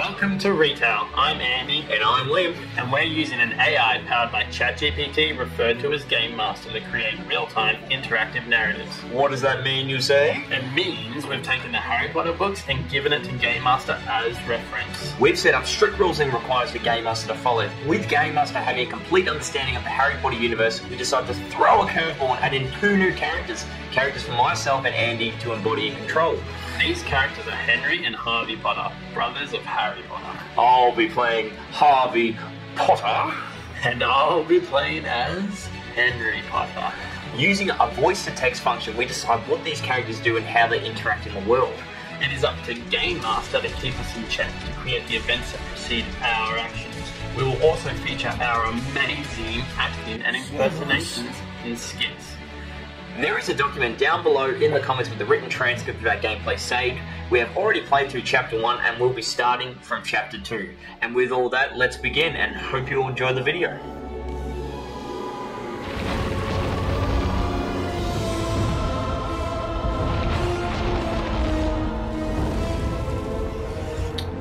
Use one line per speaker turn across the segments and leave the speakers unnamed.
Welcome to Retale. I'm Andy.
And I'm Liam.
And we're using an AI powered by ChatGPT, referred to as Game Master, to create real-time interactive narratives.
What does that mean, you say?
It means we've taken the Harry Potter books and given it to Game Master as reference.
We've set up strict rules and requirements for Game Master to follow. With Game Master having a complete understanding of the Harry Potter universe, we decided to throw a curveball and add in 2 new characters. Characters for myself and Andy to embody and control.
These characters are Henry and Harvey Potter, brothers of Harry Potter.
I'll be playing Harvey Potter.
And I'll be playing as Henry Potter.
Using a voice-to-text function, we decide what these characters do and how they interact in the world.
It is up to Game Master to keep us in check, to create the events that precede our actions. We will also feature our amazing acting and impersonations in skits.
There is a document down below in the comments with the written transcript of our gameplay saved. We have already played through Chapter 1 and we'll be starting from Chapter 2. And with all that, let's begin and hope you all enjoy the video.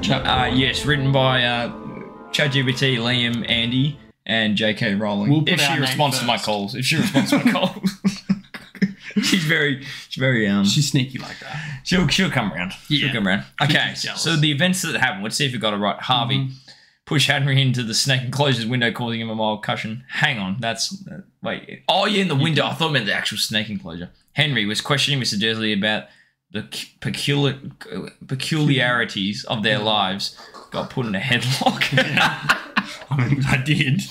Yes, written by ChatGPT, Liam, Andy, and J.K. Rowling. If she responds to my calls. She's very
she's sneaky like that.
She'll come around. Yeah. She'll come around. Okay, so the events that happen. Let's see if we got it right. Harvey push Henry into the snake enclosure's window, causing him a mild concussion. Hang on, that's wait. Oh yeah, in the window. I thought it meant the actual snake enclosure. Henry was questioning Mr. Dursley about the peculiarities of their lives. Got put in a headlock.
I mean, I did.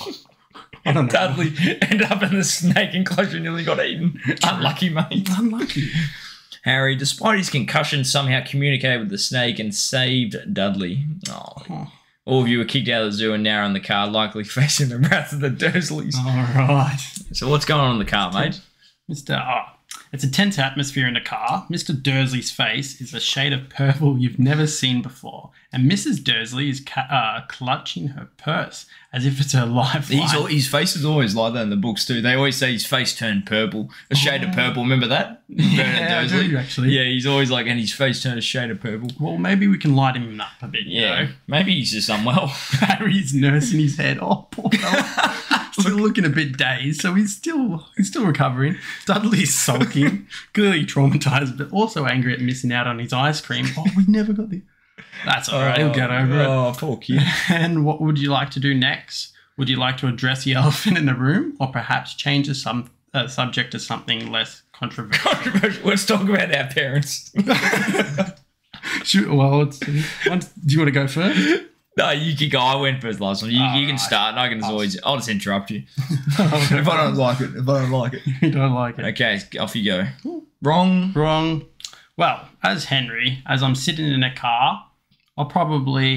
I don't know.
Dudley ended up in the snake enclosure and nearly got eaten. Unlucky, mate.
Unlucky.
Harry, despite his concussion, somehow communicated with the snake and saved Dudley. Oh. All of you were kicked out of the zoo and now in the car, likely facing the wrath of the Dursleys.
All right.
So what's going on in the car, mate?
It's a tense atmosphere in the car. Mr. Dursley's face is a shade of purple you've never seen before. And Mrs. Dursley is clutching her purse as if it's her lifeline.
His face is always like that in the books too. They always say his face turned purple. A shade of purple. Remember that?
Yeah,
Dursley?
I do, actually.
Yeah, he's always like, and his face turned a shade of purple.
Well, maybe we can light him up a bit, you know?
Maybe he's just unwell.
Harry's nursing his head. Oh, poor fella. Still looking a bit dazed, so he's still recovering. Dudley's sulking, clearly traumatized, but also angry at missing out on his ice cream. Oh, we never got the... That's all right. He'll get over it.
Oh, poor kid.
And what would you like to do next? Would you like to address the elephant in the room, or perhaps change the subject to something less controversial?
Let's talk about our parents.
Sure, well, do you want to go first?
No, you can go. I went first last time. You can start, and I can I'll just interrupt you. If I don't like it.
You don't like it.
Okay, off you go. Wrong.
Well, as Henry, as I'm sitting in a car, I'll probably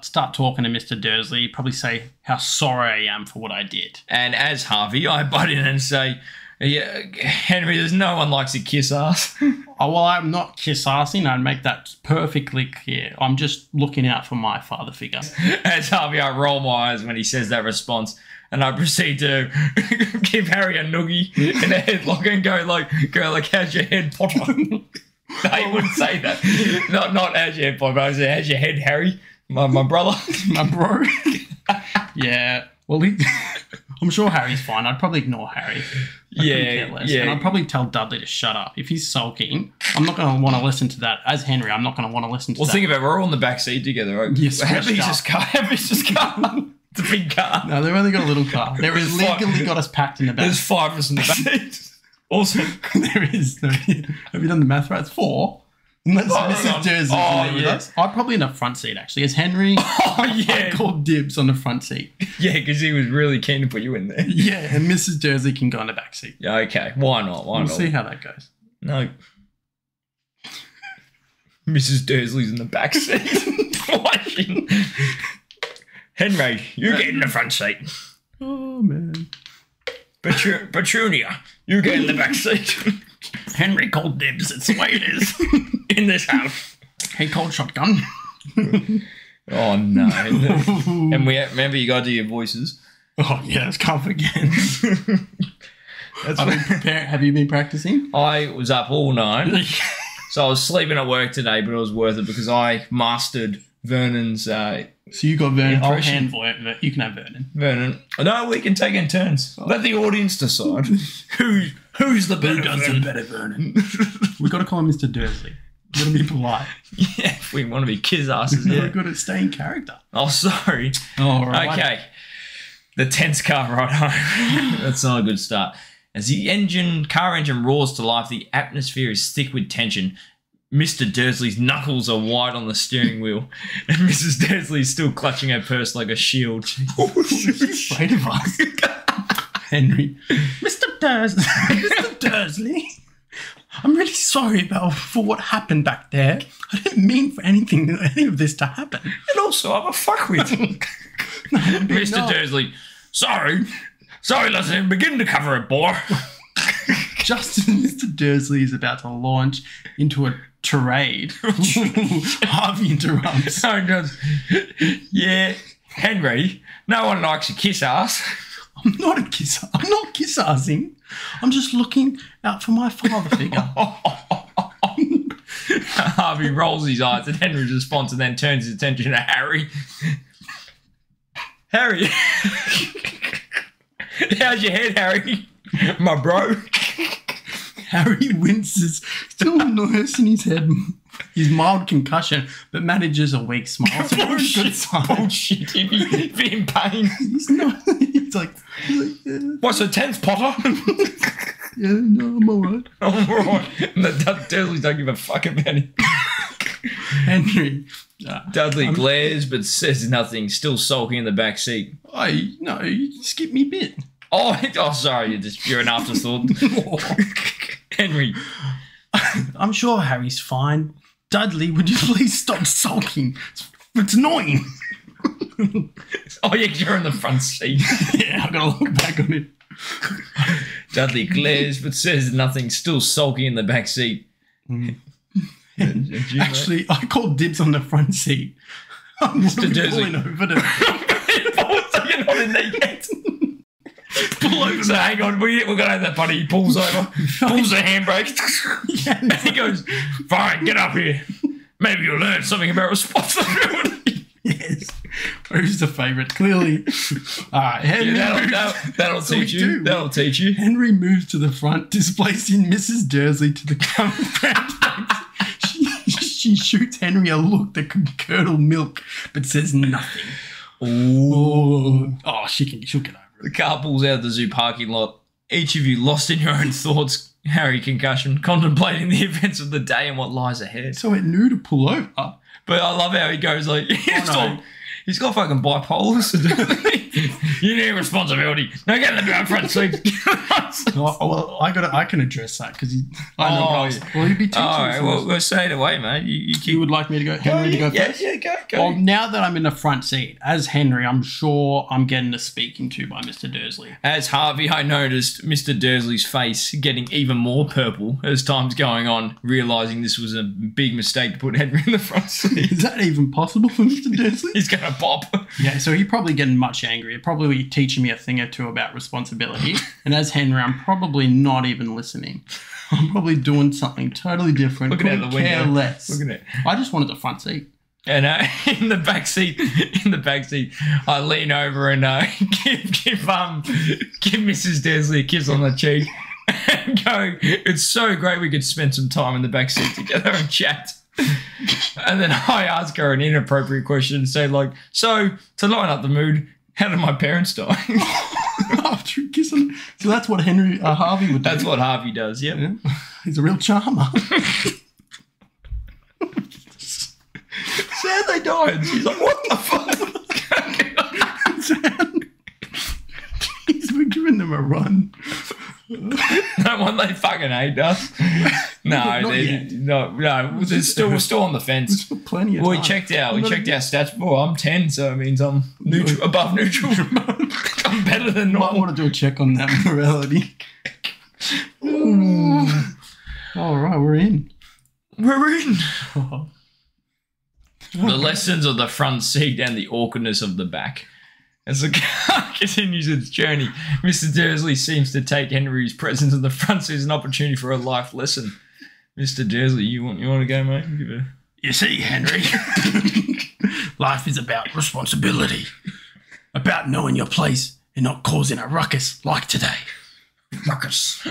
start talking to Mr. Dursley, probably say how sorry I am for what I did.
And as Harvey, I butt in and say, yeah, Henry, there's no one likes to kiss ass.
Oh, well, I'm not kiss-assing. I'd make that perfectly clear. I'm just looking out for my father figure.
As Harvey, I roll my eyes when he says that response, and I proceed to give Harry a noogie in a headlock and go like, how's your head, Potter? No, he wouldn't say that. Not how's your head, Potter, but I say, how's your head, Harry? My brother.
My bro. Yeah. Well, I'm sure Harry's fine. I'd probably ignore Harry. Yeah. And I'd probably tell Dudley to shut up. If he's sulking, I'm not going to want to listen to that. As Henry, I'm not going to want to listen to that.
Well, think about it. We're all in the back seat together, right?
Yes.
Harry's just car. It's a big car.
No, they've only got a little car. They've legally got us packed in the back.
There's 5 of us in the back seat. Also,
there is. Have you done the math right? It's 4. Unless Mrs. Dursley with us. I'd probably in the front seat, actually. As Henry, I called dibs on the front seat.
Yeah, because he was really keen to put you in there.
Yeah, and Mrs. Dursley can go in the back seat.
Yeah, okay. Why not?
We'll see how that goes.
No. Mrs. Dursley's in the back seat. Watching. Henry, you get in the front seat.
Oh, man.
Petunia, you get in the back seat.
Henry called dibs. It's the way it is.
In this house.
He called shotgun.
Oh, no. And remember, you got to do your voices.
Oh, yes. Can't forget. Have you been practicing?
I was up all night. So I was sleeping at work today, but it was worth it because I mastered Vernon's
So you got Vernon. I'll
impression.
hand you can have Vernon.
Vernon. No, we can take in turns. Let the audience decide who's the better Vernon.
better Vernon? We got to call him Mr. Dursley. We got to be polite.
Yeah, if we want to be kids asses.
We're
Yeah.
good at staying character.
Oh, sorry.
Oh, all right.
Okay. The tense car ride home. That's not a good start. As the car engine roars to life, the atmosphere is thick with tension. Mr. Dursley's knuckles are wide on the steering wheel, and Mrs. Dursley is still clutching her purse like a shield.
She's afraid of us. Henry. Mr. Dursley. Mr. Dursley. I'm really sorry for what happened back there. I didn't mean for any of this to happen.
And also, I'm a fuckwit. Mr. Dursley, sorry, let's begin to cover it, boy.
Just as Mr. Dursley is about to launch into a tirade, Harvey interrupts.
So he goes, yeah, Henry, no one likes a kiss ass.
I'm not a kisser. I'm not kiss-assing. I'm just looking out for my father figure.
Harvey rolls his eyes at Henry's response and then turns his attention to Harry. Harry, how's your head, Harry? My bro.
Harry winces, still nursing his head. His mild concussion, but manages a weak smile. So very good sign.
Bullshit. He'd be in pain.
He's not. He's like yeah.
What's so tense, Potter?
Yeah, no, I'm all right.
I'm all right. And the Dursley don't give a fuck about him.
Henry.
Dudley glares but says nothing, still sulking in the back seat.
No, you skipped me a bit.
Oh, sorry, you're an afterthought. Henry.
I'm sure Harry's fine. Dudley, would you please stop sulking? It's annoying.
Oh, yeah, 'cause you're in the front seat.
Yeah, I've got to look back on it.
Dudley glares but says nothing, still sulking in the back seat.
Actually, I called dibs on the front seat. I'm just
Dursley.
pulling over to...
You're not in there yet. Pull over. So hang on, we're going to have that buddy. He pulls over, pulls the handbrake, and he goes, fine, get up here. Maybe you'll learn something about responsibility.
Yes. Who's the favourite? Clearly. All right. Henry
that'll teach you. That'll teach you.
Henry moves to the front, displacing Mrs. Dursley to the front. She shoots Henry a look that could curdle milk, but says nothing.
Ooh.
Oh, she'll get over
The car pulls out of the zoo parking lot. Each of you lost in your own thoughts, Harry concussion, contemplating the events of the day and what lies ahead.
it. So it knew to pull over.
But I love how he goes like, he's got fucking bipolar. You need responsibility. Now get in the front seat.
Well, I can address that because I know. Well, you'd be teaching.
All right, well, we'll say it away, mate. You keep.
You would like me to go, Henry, to go first?
Yeah, go.
Well, now that I'm in the front seat, as Henry, I'm sure I'm getting a speaking to by Mr. Dursley.
As Harvey, I noticed Mr. Dursley's face getting even more purple as time's going on, realising this was a big mistake to put Henry in the front seat.
Is that even possible for Mr. Dursley?
He's going to pop.
Yeah, so he's probably getting much angrier, probably teaching me a thing or two about responsibility. And as Henry, I'm probably not even listening. I'm probably doing something totally different.
Looking out the window.
Care less.
Looking at.
I just wanted the front seat.
And in the back seat, I lean over and give Mrs. Dursley a kiss on the cheek and go, it's so great we could spend some time in the back seat together and chat. And then I ask her an inappropriate question and say, like, so to lighten up the mood, how did my parents die?
After kissing. So that's what Harvey would do.
That's what Harvey does, yep.
Yeah. He's a real charmer.
Sad they died. She's like, what the fuck?
We're giving them a run.
No one, they fucking hate us. No, we're still on the fence.
There's plenty of
Well,
time.
we checked our stats. Well, I'm 10, so it means I'm above neutral. I'm better than
Might
normal.
want to do a check on that morality. All right, we're in.
We're in.
Oh.
The lessons of the front seat and the awkwardness of the back. As the car continues its journey, Mr. Dursley seems to take Henry's presence in the front seat as an opportunity for a life lesson. Mr. Dursley, you want to go, mate?
You see, Henry, life is about responsibility, about knowing your place and not causing a ruckus like today.
Ruckus.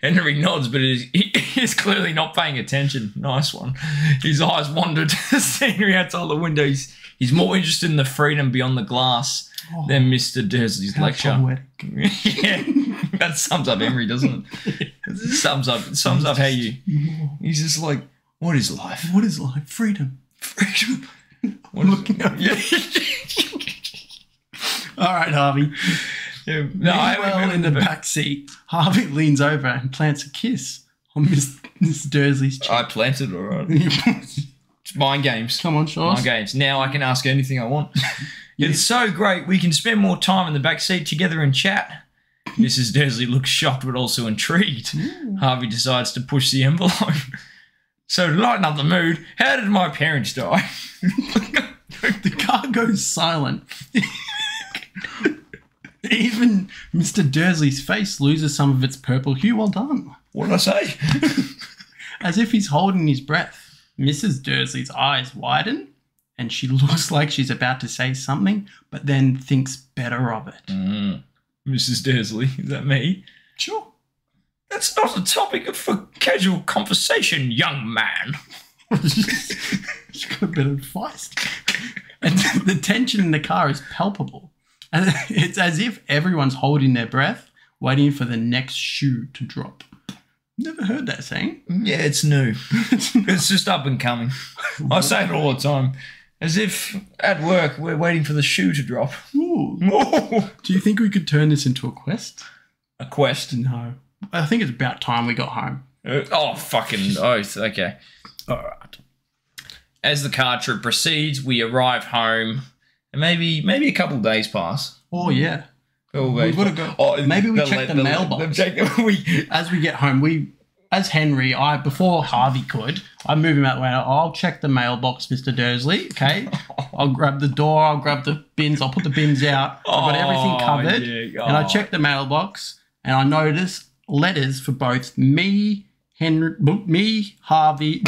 Henry nods, but he is clearly not paying attention. Nice one. His eyes wandered to the scenery outside the window. He's more interested in the freedom beyond the glass than Mr. Dursley's lecture.
Poetic.
Yeah, that sums up Henry, doesn't it? It sums up how you. He's just like, what is life?
What is life? Freedom.
Freedom.
Looking up.
Yeah.
All right, Harvey.
Yeah. No,
Meanwhile, in the back seat, Harvey leans over and plants a kiss on Miss Dursley's cheek.
I planted, all right. It's mind games.
Come on, Shaw.
Mind games. Now I can ask anything I want. It's so great. We can spend more time in the back seat together and chat. Mrs. Dursley looks shocked but also intrigued. Harvey decides to push the envelope. So to lighten up the mood, how did my parents die?
The car goes silent. Even Mr. Dursley's face loses some of its purple hue. Well done.
What did I say?
As if he's holding his breath, Mrs. Dursley's eyes widen and she looks like she's about to say something, but then thinks better of it.
Mrs. Dursley, is that me?
Sure.
That's not a topic for casual conversation, young man.
She's got a bit of feist. And the tension in the car is palpable. And it's as if everyone's holding their breath, waiting for the next shoe to drop. Never heard that saying.
Yeah, it's new. It's just up and coming. I say it all the time. As if at work we're waiting for the shoe to drop.
Ooh. Do you think we could turn this into a quest?
A quest?
No. I think it's about time we got home.
Fucking oath. Okay. All right. As the car trip proceeds, we arrive home, and maybe a couple of days pass.
Oh, yeah.
We've
got to go. Maybe we check the mailbox. As we get home, as Henry, before Harvey could, I move him out the way. I'll check the mailbox, Mr. Dursley, okay? I'll grab the door, I'll grab the bins, I'll put the bins out. I've got everything covered.
Yeah.
And I check the mailbox, and I notice letters for both me, Harvey,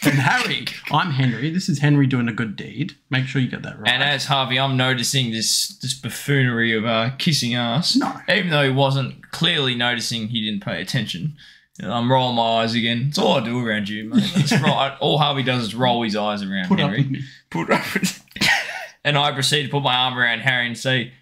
and Harry. I'm Henry. This is Henry doing a good deed. Make sure you get that right.
And as Harvey, I'm noticing this buffoonery of kissing ass.
No.
Even though he wasn't clearly noticing, he didn't pay attention. I'm rolling my eyes again. It's all I do around you, mate. That's right. All Harvey does is roll his eyes around
Put
Henry.
up with me.
Put up with me. And I proceed to put my arm around Harry and say,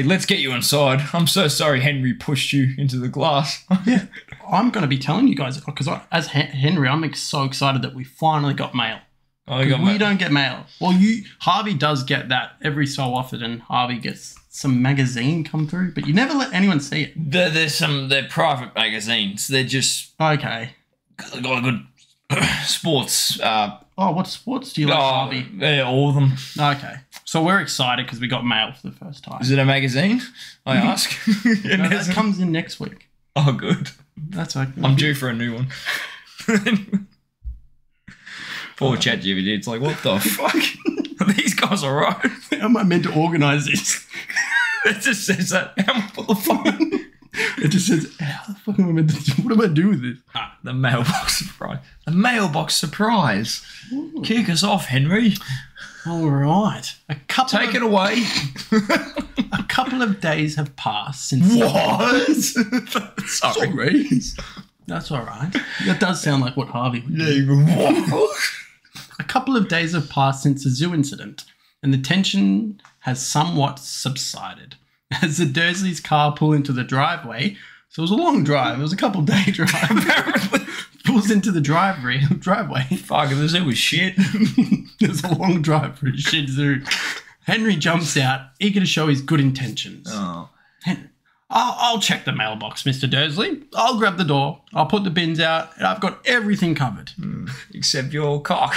let's get you inside. I'm so sorry Henry pushed you into the glass.
Yeah, I'm going to be telling you guys, because as Henry, I'm so excited that we finally got mail. We don't get mail. Well, Harvey does get that every so often, and Harvey gets some magazine come through, but you never let anyone see it.
They're private magazines. They're just...
Okay.
Got a good sports...
what sports do you like, Harvey?
Yeah, all of them.
Okay. So we're excited because we got mail for the first time.
Is it a magazine? I ask.
No, that comes in next week.
Oh, good.
That's okay.
I'm due for a new one. Poor ChatGPT. It's like, what the fuck? Are these guys all right?
How am I meant to organise this?
It just says that. What the fuck?
It just says, how the fuck am I meant to do? What do I do with this?
The mailbox surprise. The mailbox surprise. Ooh. Kick us off, Henry.
All right.
Take it away.
A couple of days have passed since...
What? Sorry.
That's all right. That does sound like what Harvey would do.
Yeah, what?
A couple of days have passed since the zoo incident, and the tension has somewhat subsided. As the Dursley's car pulled into the driveway, so it was a long drive. It was a couple-day drive. Apparently. Pulls into the driveway.
Fuck, the zoo was shit.
It was a long drive for a shit zoo. Henry jumps out, eager to show his good intentions.
Oh.
Henry, I'll check the mailbox, Mr. Dursley. I'll grab the door. I'll put the bins out, and I've got everything covered.
Except your cock.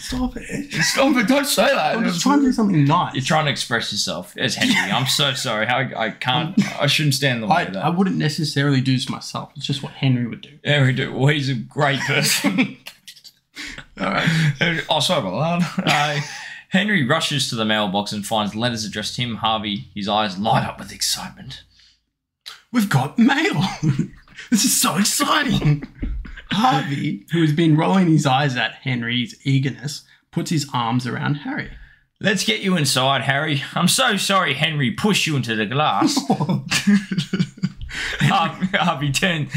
Stop it.
Stop it. Don't say that.
I'm just trying to do something nice.
You're trying to express yourself as Henry. I'm so sorry. I can't. I shouldn't stand in the way of that.
I wouldn't necessarily do this myself. It's just what Henry would do.
Henry do. Well, he's a great person.
All right.
Oh, sorry about that. Henry rushes to the mailbox and finds letters addressed to him. Harvey, his eyes light up with excitement.
We've got mail. This is so exciting. Harvey, who has been rolling his eyes at Henry's eagerness, puts his arms around Harry.
Let's get you inside, Harry. I'm so sorry Henry pushed you into the glass. Harvey turns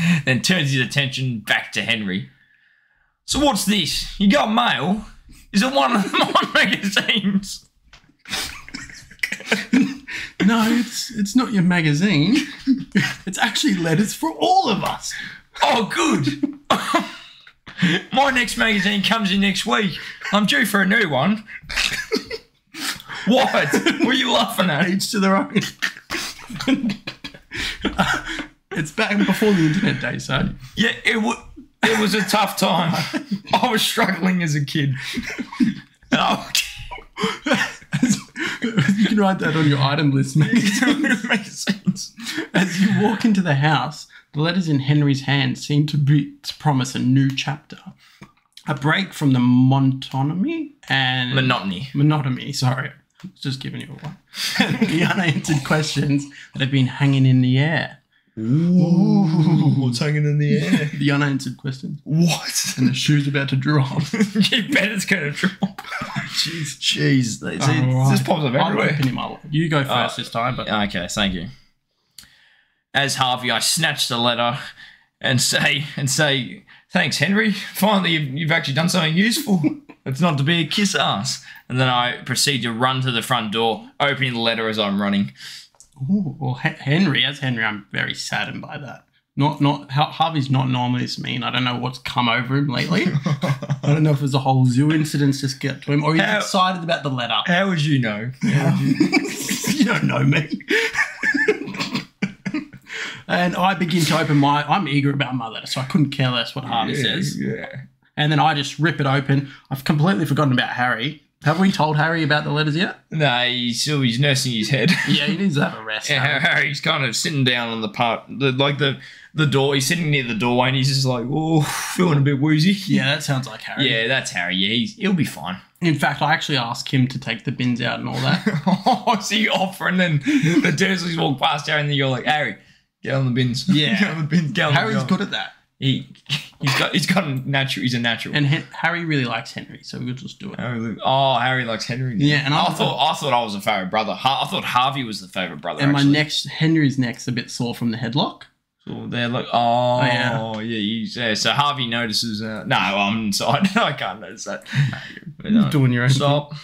his attention back to Henry. So what's this? You got mail? Is it one of my magazines?
No, it's not your magazine. It's actually letters for all of us.
Oh, good. My next magazine comes in next week. I'm due for a new one. What? What are you laughing at?
Each to their own. It's back before the internet day, so.
Yeah, it was a tough time. I was struggling as a kid. Oh.
You can write that on your item list,
Magazines.
As you walk into the house, the letters in Henry's hand seem to promise a new chapter. A break from the monotony, sorry. I was just giving you a one. The unanswered questions that have been hanging in the air.
Ooh, what's hanging in the air?
The unanswered questions.
What?
And the shoe's about to drop.
You bet it's going to drop. Jeez. This pops up
I'm
everywhere.
opening my. You go first this time. But
Okay, thank you. As Harvey, I snatch the letter and say, thanks, Henry. Finally, you've actually done something useful. It's not to be a kiss ass. And then I proceed to run to the front door, opening the letter as I'm running.
Ooh, well, Henry, I'm very saddened by that. Harvey's not normally this mean. I don't know what's come over him lately. I don't know if there's a whole zoo incident just get to him, or he's excited about the letter.
How would you know?
You don't know me. And I begin to open I'm eager about my letter, so I couldn't care less what Harvey says.
Yeah.
And then I just rip it open. I've completely forgotten about Harry. Have we told Harry about the letters yet?
No, he's nursing his head.
Yeah, he needs to have a rest.
Yeah, Harry's kind of sitting down on the door. He's sitting near the doorway and he's just like, oh, feeling a bit woozy.
Yeah, that sounds like Harry.
Yeah, that's Harry. Yeah, he'll be fine.
In fact, I actually asked him to take the bins out and all that.
Oh, so you offer and then the Dursleys walk past Harry and then you're like, Harry, get on the bins.
Yeah.
Get on the bins.
Harry's good at that.
He's got a natural. He's a natural.
And Harry really likes Henry, so we'll just do it.
Harry likes Henry.
Yeah, and I
thought I was a favourite brother. I thought Harvey was the favourite brother.
And
actually.
Henry's neck's a bit sore from the headlock.
So they're like, yeah. So Harvey notices. No, I'm inside. I can't notice that.
You're doing your own.
Stop.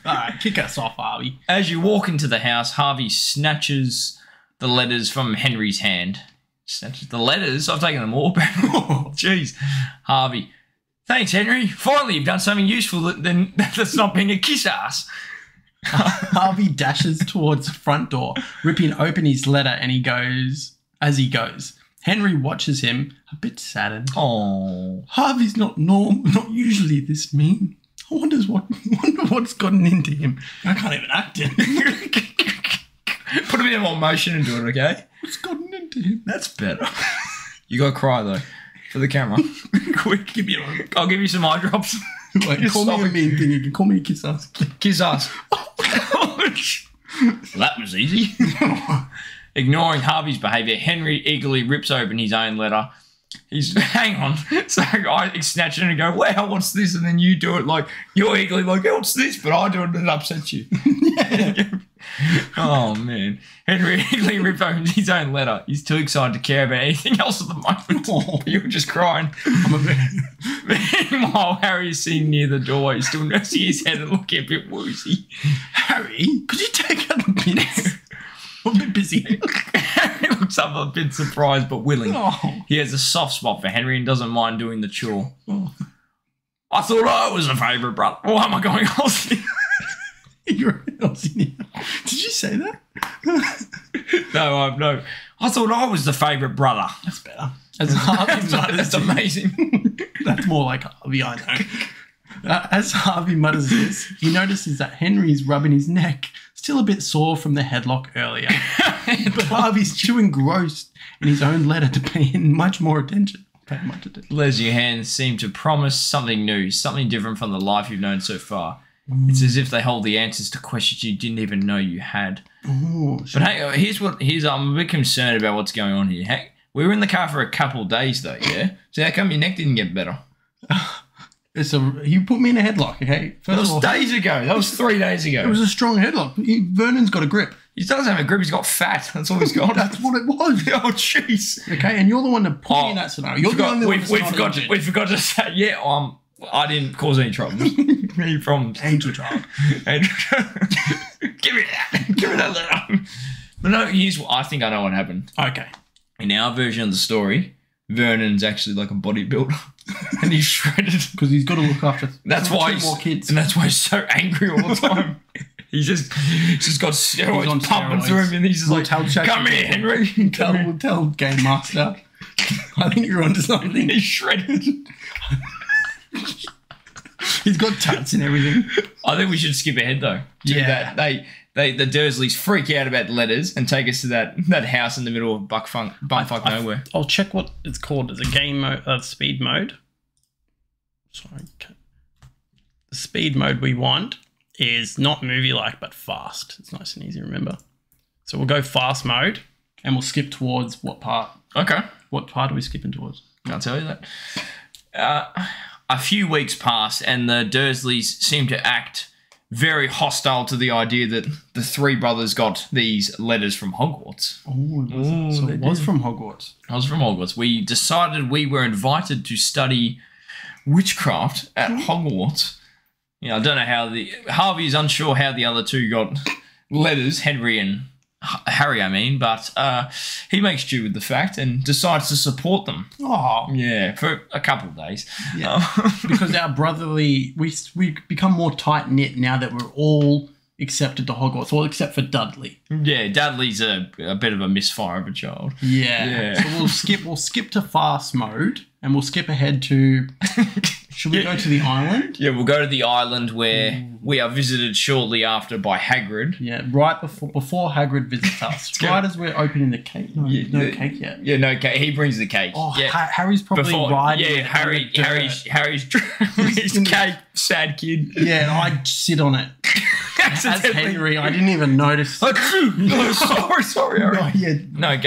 All right, kick us off, Harvey.
As you walk into the house, Harvey snatches the letters from Henry's hand. Snatches the letters? I've taken them all back. Oh, jeez. Harvey. Thanks, Henry. Finally, you've done something useful that's not being a kiss ass.
Harvey dashes towards the front door, ripping open his letter, and he goes. Henry watches him, a bit saddened.
Oh.
Harvey's not usually this mean. I wonder what's gotten into him. I can't even act it.
Put a bit more emotion into it, okay?
What's gotten into him?
That's better. You gotta cry though, for the camera. Quick, give me I'll give you some eye drops.
Wait, call me a mean thing. You can call me a kiss ass.
Kiss ass. That was easy. Ignoring Harvey's behaviour, Henry eagerly rips open his own letter. Hang on. So I snatch it and go, wow, what's this? And then you do it like, you're eagerly like, hey, what's this? But I do it and it upsets you. Yeah. Oh, man. Henry eagerly ripped open his own letter. He's too excited to care about anything else at the moment. Oh. You were just crying. Meanwhile, Harry is sitting near the doorway, still nursing his head and looking a bit woozy.
Harry, could you take out the bins? I'm a bit busy.
Harry looks up a bit surprised but willing.
Oh.
He has a soft spot for Henry and doesn't mind doing the chore. Oh. I thought I was a favourite brother. Why am I going Aussie?
You're Aussie. Did you say that?
No. I thought I was the favourite brother.
That's better. That's
amazing.
That's more like Harvey, I know. As Harvey mutters this, he notices that Henry's rubbing his neck, still a bit sore from the headlock earlier. But Harvey's too engrossed in his own letter to pay much attention.
Les, your hands seem to promise something new, something different from the life you've known so far. It's as if they hold the answers to questions you didn't even know you had.
Ooh,
but hey, here's I'm a bit concerned about what's going on here. Hey, We were in the car for a couple of days though, yeah? So how come your neck didn't get better?
You put me in a headlock, okay?
That was days ago. That was 3 days ago.
It was a strong headlock. Vernon's got a grip.
He doesn't have a grip. He's got fat. That's all he's got.
That's what it was.
Oh, jeez.
Okay, and you're the one that put me in that scenario. You're the only one that's not injured.
We forgot to say, I didn't cause any trouble. Any problems.
Angel child.
Give me that. Give me that letter. But no, here's what I think I know what happened.
Okay.
In our version of the story, Vernon's actually like a bodybuilder. And he's shredded.
Because he's got to look after
more kids. And that's why he's so angry all the time. He's just got steroids pumping through him, and he's just like, come here, Henry.
Tell Game Master. I think you're onto something.
He's shredded.
He's got tats and everything.
I think we should skip ahead though.
Yeah.
The Dursleys freak out about letters and take us to that house in the middle of bumfuck nowhere.
I'll check what it's called. It's a game mode, speed mode. Sorry. The speed mode we want is not movie-like, but fast. It's nice and easy to remember. So we'll go fast mode, and we'll skip towards what part?
Okay.
What part are we skipping towards?
I'll tell you that. A few weeks pass, and the Dursleys seem to act very hostile to the idea that the three brothers got these letters from Hogwarts.
So it was from Hogwarts.
It was from Hogwarts. We decided we were invited to study witchcraft at Hogwarts. I don't know how Harvey is unsure how the other two got letters, Henry and Harry, but he makes do with the fact and decides to support them.
Oh,
yeah, for a couple of days.
Yeah, because our brotherly, we become more tight knit now that we're all accepted to Hogwarts, all except for Dudley.
Yeah, Dudley's a bit of a misfire of a child.
Yeah. So we'll skip to fast mode, and we'll skip ahead to. Should we go to the island?
Yeah, we'll go to the island where we are visited shortly after by Hagrid.
Yeah, right before Hagrid visits us. Right as we're opening the cake. No cake yet.
Yeah, no cake. He brings the cake.
Oh,
yeah.
Harry's probably riding.
Yeah, Harry's his cake. Sad kid.
Yeah, I sit on it. As Henry, I didn't even notice.
Sorry, Harry. No,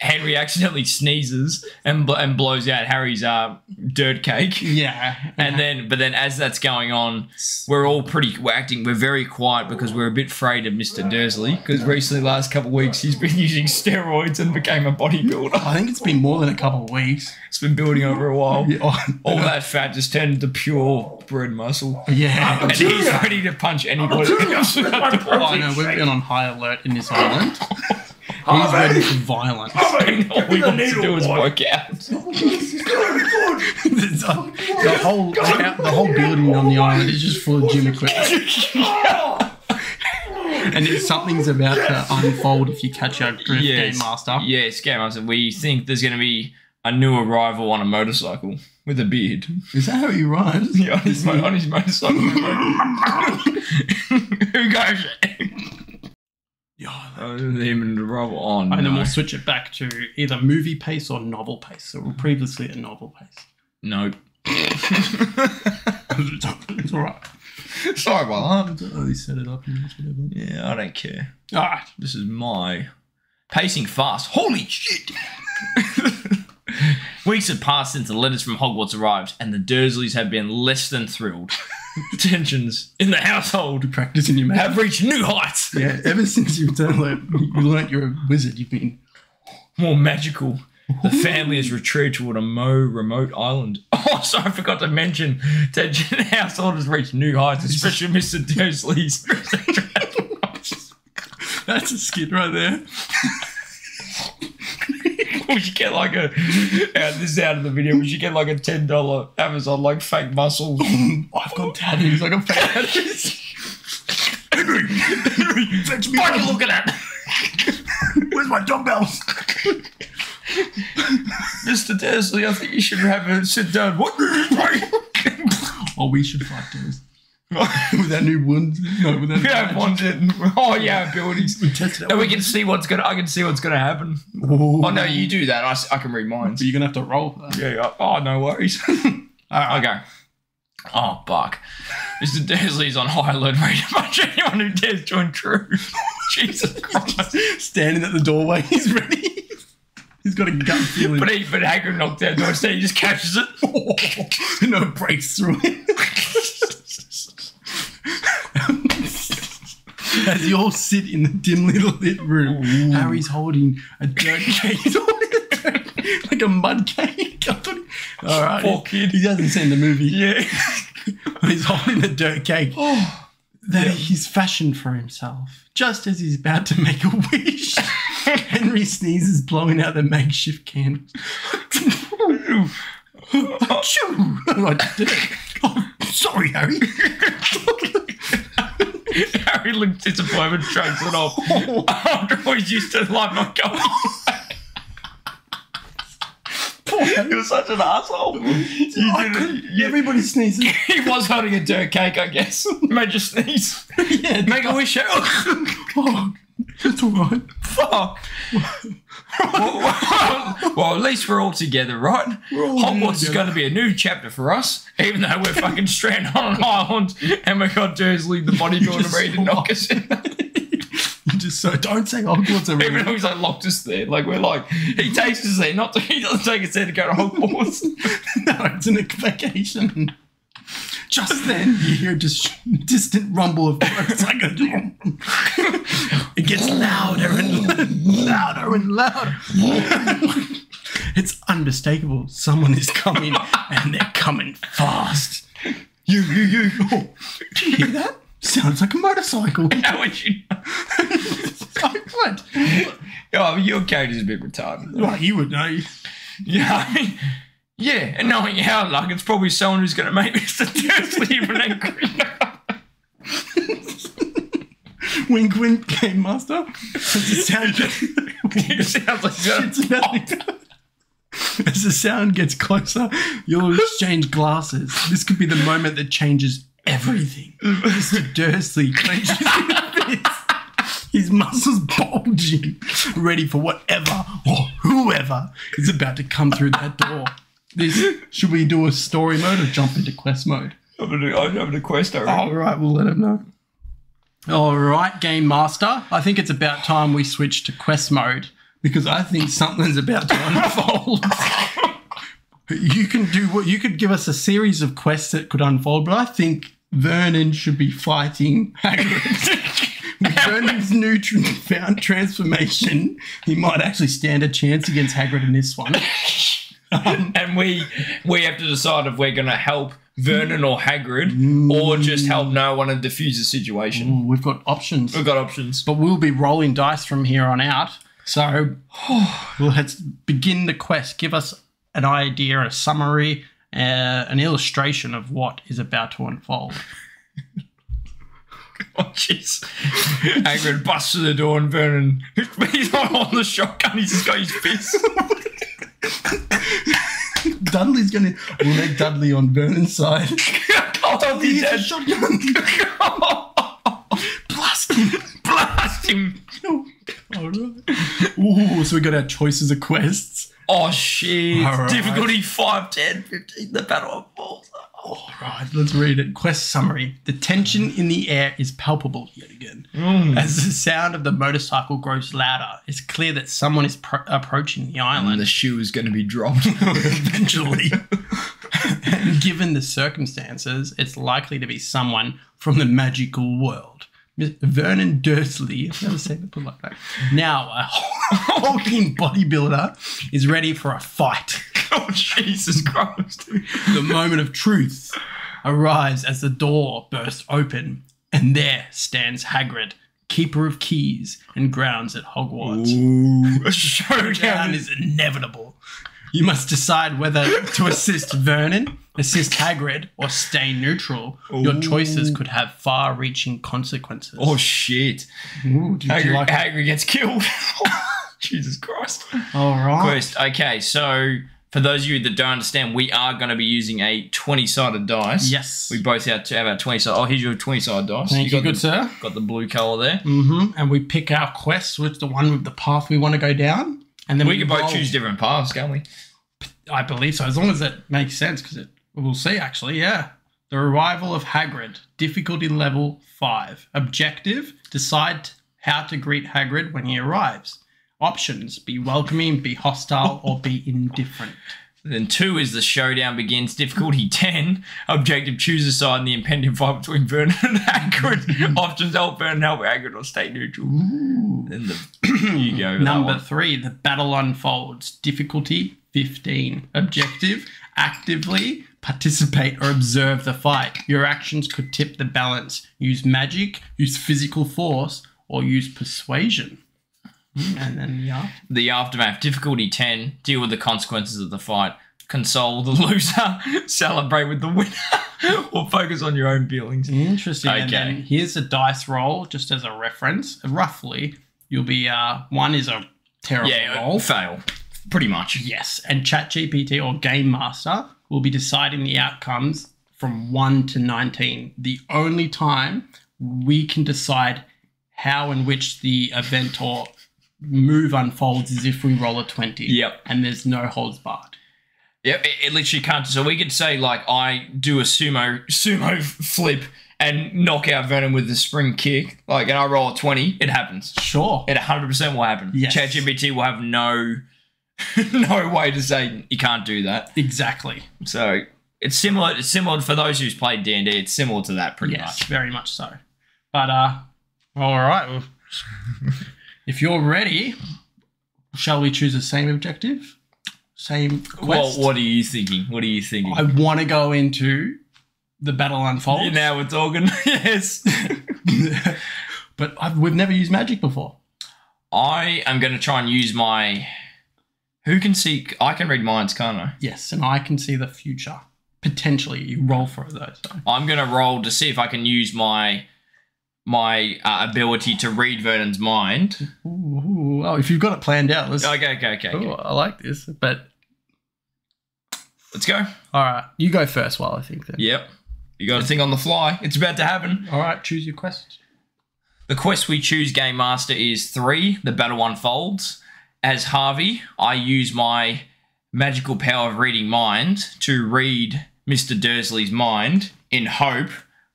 Henry accidentally sneezes and blows out Harry's dirt cake.
Yeah,
but then as that's going on, we're very quiet because we're a bit afraid of Mr. Dursley because recently, last couple of weeks, he's been using steroids and became a bodybuilder.
I think it's been more than a couple of weeks.
It's been building over a while.
Yeah.
All that fat just turned into pure bread muscle.
Yeah,
and he's ready to punch anybody.
I know, we've been on high alert in this island. He's ready for violence.
All we want to do is work out.
The whole building on the island is just full of gym equipment. And something's about to unfold if you catch our drift, Game Master.
Yes, Game Master. We think there's going to be a new arrival on a motorcycle with a beard.
Is that how he rides?
Yeah, on his motorcycle. Who goes? Him and the arrival on.
And then we'll switch it back to either movie pace or novel pace. So we're previously at novel pace.
Nope.
It's all right.
Sorry about that.
He set it up and whatever.
Yeah, I don't care.
All right.
This is my pacing fast. Holy shit! Weeks have passed since the letters from Hogwarts arrived, and the Dursleys have been less than thrilled. Tensions in the household
practicing your magic
have reached new heights.
Yeah, ever since you learnt you're a wizard, you've been
more magical. The family has retreated toward a remote island. Oh, so I forgot to mention that the household has reached new heights, especially Mr. Dursley's.
That's a skit right there.
We should get like this is out of the video, we should get like a $10 Amazon fake muscles.
I've got tattoos, I got fake tattoos. Henry, fetch me.
What are you looking at?
Where's my dumbbells?
Mr. Dursley, I think you should have a sit down. What?
Oh, we should fight those. With our new ones. No, with our
we have ones in. Oh, yeah, abilities.
We tested it.
And we can see I can see what's going to happen.
Ooh.
Oh, no, you do that. I can read mine.
But you're going to have to roll for that.
Yeah. Oh, no worries. All right. Okay. Oh, Buck. Mr. Dursley's on high alert, ready to punch anyone who dares to intrude. Jesus Christ.
Standing at the doorway, he's ready. He's got a gut feeling.
But Hagrid knocked out Dodge, so he just catches it.
No, it breaks through it. As you all sit in the dimly lit room, Harry's holding a dirt cake. He's holding a dirt, like a mud cake. All right.
Poor kid.
He hasn't seen the movie.
Yeah.
But he's holding a dirt cake that he's fashioned for himself. Just as he's about to make a wish, Henry sneezes, blowing out the makeshift candles. I did it. Oh, sorry, Harry.
Harry looked disappointed, shrugs it off. After always used to light my gun. He was such an asshole.
Everybody sneezes.
He was holding a dirt cake, I guess. Made you sneeze.
Yeah,
Make a wish.
Oh, that's all right.
Fuck. Well, at least we're all together, right? Hogwarts is going to be a new chapter for us, even though we're fucking stranded on an island and we got Dursley, the bodybuilder, ready to knock us in.
Don't say Hogwarts.
Even though he's like locked us there, like we're like he takes us there, he doesn't take us there to go to Hogwarts.
No, it's a vacation. Just then, you hear a distant rumble of throats. Like it gets louder and louder and louder. It's unmistakable. Someone is coming, and they're coming fast. You. Oh, do you hear that? Sounds like a motorcycle.
How would you know?
What?
Oh, your character's a bit retarded.
Well, you would know.
Yeah, I mean, yeah, and knowing how, like, it's probably someone who's going to make Mr. Dursley even angry.
Wink, wink, Game Master. Sounds like as the sound gets closer, you'll exchange glasses. This could be the moment that changes everything. Mr. Dursley clenches his fist. His muscles bulging, ready for whatever or whoever is about to come through that door. Should we do a story mode or jump into quest mode?
I'm having a quest, I reckon.
All right, we'll let him know. All right, Game Master. I think it's about time we switch to quest mode because I think something's about to unfold. You could give us a series of quests that could unfold, but I think Vernon should be fighting Hagrid. With Vernon's found transformation, he might actually stand a chance against Hagrid in this one.
And we have to decide if we're going to help Vernon or Hagrid or just help no one and defuse the situation.
Ooh, we've got options.
But
we'll be rolling dice from here on out. So let's begin the quest. Give us an idea, a summary, an illustration of what is about to unfold.
Oh, jeez. Hagrid busts through the door and Vernon, he's not on the shotgun, he's just got his fist.
We'll make Dudley on Vernon's side.
Oh, he's dead.
Shotgun. Blast him. All right. Ooh, so we got our choices of quests.
Oh, shit.
Right.
Difficulty 5, 10, 15, the battle of balls.
All right, let's read it. Quest summary. The tension in the air is palpable yet again. As the sound of the motorcycle grows louder, it's clear that someone is approaching the island.
And the shoe is going to be dropped.
Eventually. And given the circumstances, it's likely to be someone from the magical world. Vernon Dursley, I've never seen it put like that. Now, a hulking bodybuilder is ready for a fight.
Oh, Jesus Christ.
The moment of truth arrives as the door bursts open, and there stands Hagrid, keeper of keys and grounds at Hogwarts.
Ooh, a showdown
is inevitable. You must decide whether to assist Vernon, assist Hagrid, or stay neutral. Ooh. Your choices could have far-reaching consequences.
Oh, shit.
Ooh,
Hagrid gets killed. Jesus Christ.
All right.
Quest. Okay, so for those of you that don't understand, we are going to be using a 20-sided dice.
Yes.
We both have to have our 20-sided. Oh, here's your 20-sided dice.
Thank you, good sir.
Got the blue colour there.
Mm-hmm. And we pick our quest with the one with the path we want to go down. And then
we can both choose different paths, can't we?
I believe so, as long as it makes sense, because we'll see, actually, yeah. The arrival of Hagrid, difficulty level 5. Objective, decide how to greet Hagrid when he arrives. Options: be welcoming, be hostile, or be indifferent.
Then 2 is the showdown begins. Difficulty 10. Objective: choose a side in the impending fight between Vernon and Hagrid. Options: help Vernon, help Hagrid, or stay neutral. Then you go.
Number 3, the battle unfolds. Difficulty 15. Objective: actively participate or observe the fight. Your actions could tip the balance. Use magic, use physical force, or use persuasion. And then
the aftermath. Difficulty 10. Deal with the consequences of the fight. Console the loser. Celebrate with the winner. Or focus on your own feelings.
Interesting.
Okay.
And then here's a dice roll, just as a reference. Roughly, you'll be 1 is a terrible roll.
Fail. Pretty much.
Yes. And ChatGPT or Game Master will be deciding the outcomes from 1 to 19. The only time we can decide how and which the event or move unfolds is if we roll a 20.
Yep.
And there's no holds barred.
Yep, it literally can't. So we could say, like, I do a sumo flip and knock out Venom with the spring kick, like, and I roll a 20, it happens.
Sure.
It 100% will happen.
Yes.
ChatGPT will have no way to say you can't do that.
Exactly.
So it's similar. It's similar for those who's played D&D. It's similar to that pretty
Yes,
much.
very much so. But all right. Well, if you're ready, shall we choose the same objective? Same quest?
Well, what are you thinking?
I want to go into the battle unfolds.
Yeah, now we're talking. Yes.
But we've never used magic before.
I am going to try and use my... Who can see... I can read minds, can't I?
Yes, and I can see the future. Potentially. You roll for those. So.
I'm going to roll to see if I can use my ability to read Vernon's mind.
Ooh, oh, if you've got it planned out, let's...
Okay.
Ooh, I like this, but...
Let's go.
All right, you go first while I think then.
Yep. You got to think on the fly. It's about to happen.
All right, choose your quest.
The quest we choose, Game Master, is 3, the battle unfolds. As Harvey, I use my magical power of reading mind to read Mr. Dursley's mind in hope